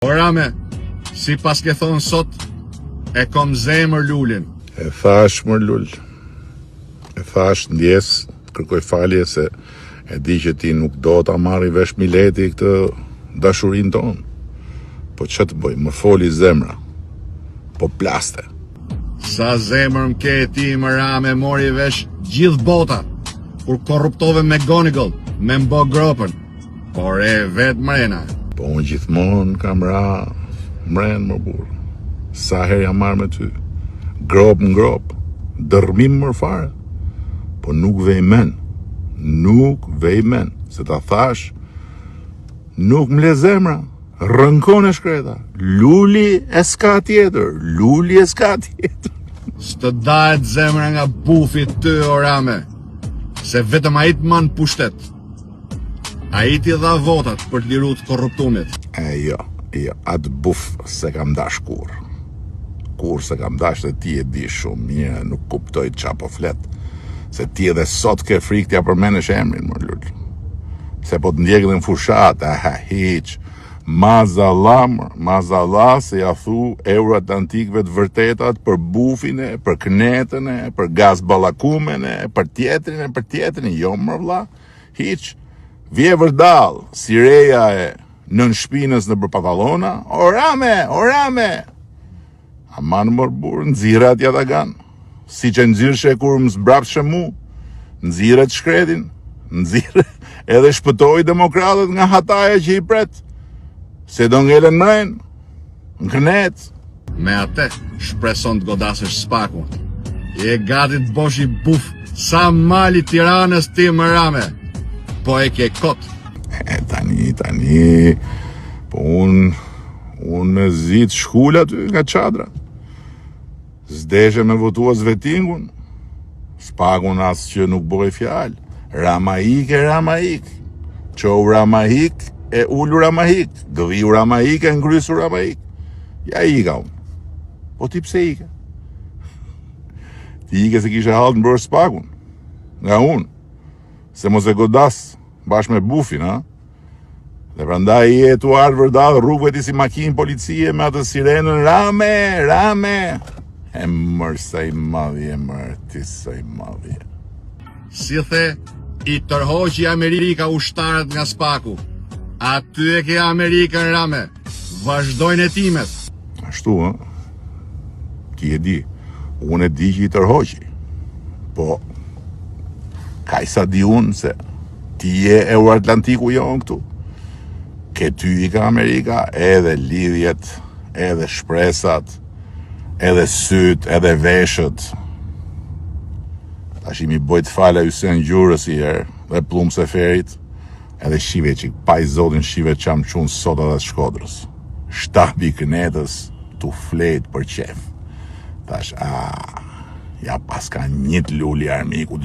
Rame, si pas ke thonë sot, e kom zemër Lulin. E thash mër Lul, e thash ndjes, kërkoj falje se e di që ti nuk do ta marri vesh Mileti këtë dashurin tonë. Po që të bëj, më foli zemra, po plaste. Sa zemër m'ke e ti më Rame mori vesh gjithë bota, kur korruptove me Gonigal, me mbo gropën, por e vetë mrena. Po unë gjithmonë kam ra mrenë më burë. Sa herë jam marrë me ty, grop në grop, dërmim mër fare, po nuk vej men, se ta thash, nuk m'le zemra, rënkon e shkreta, Luli e s'ka tjetër. S'të dahet zemra nga bufi ty o Rame, se vetëm a i të manë pushtet. A i t'i dha votat për t'liru të korruptumit. Jo, atë buf se kam dash kur. Kur se kam dash dhe ti e di shumë mirë, nuk kuptoj qa po flet. Se ti edhe sot ke frikë t'ja përmenesh emrin, më Lul. Se po t'ndjekën në fushat, hiq. Mazalla se ja thu euroatlantikëve të vërtetat për bufine, për knetën e, për gaz ballakumene, për tjetrin, jo më vlla, hiq. Vje vërdal, si reja e nën shpinës në për patallona, o Rame! Aman mër burë, nëzirat ja da ganë. Si që nëzirëshe kur më zbrapshe mu, nëzirat shkretin, nëzirat edhe shpëtoj demokratët nga hataja që i pret, se do ngelen mren, në kënet. Me ate, shpreson të godasësh spaku. Je gati të bosh i buf sa mali Tiranës ti më Rame. Po e ke kot. Tani, po unë zit shkulla ty nga qadra. Zdeshe me votua Zvetingun, s'pagun as që nuk bëj fjal. Ramaik. Qou Ramaik e ullu Ramaik. Gëviu Ramaik e ngrysu Ramaik. Ja ika unë. Po ti pse ike? Ti ike se kishe halt në bërë s'pagun. Nga unë. Se mos e godas bashkë me bufin, ha? Dhe prandaj je tu ardhë vërdal rrugëve ti si makinë policie me atë sirenën Rame. E mërë sa i madhje, ti sa i madhje. Si the, i tërhoqi Amerika ushtarët nga spaku. Aty e ke Amerikën Rame. Vazhdojnë hetimet. Ashtu, ha? Ti e di, unë e di që i tërhoqi. Po, kaj sa di unë se ti je Euroatlantiku jonë këtu. Ke ty i ka Amerika edhe lidhjet, edhe shpresat, edhe syt, edhe veshët. Tash imi bojt fala Ysen Gjurës i herë, dhe plumë se ferit, edhe shive që pa i zotin shive qam qunë sot edhe Shkodrës. Shtabi kënetës tu flejt për qef. Tash, ja pas ka njët Luli armiku.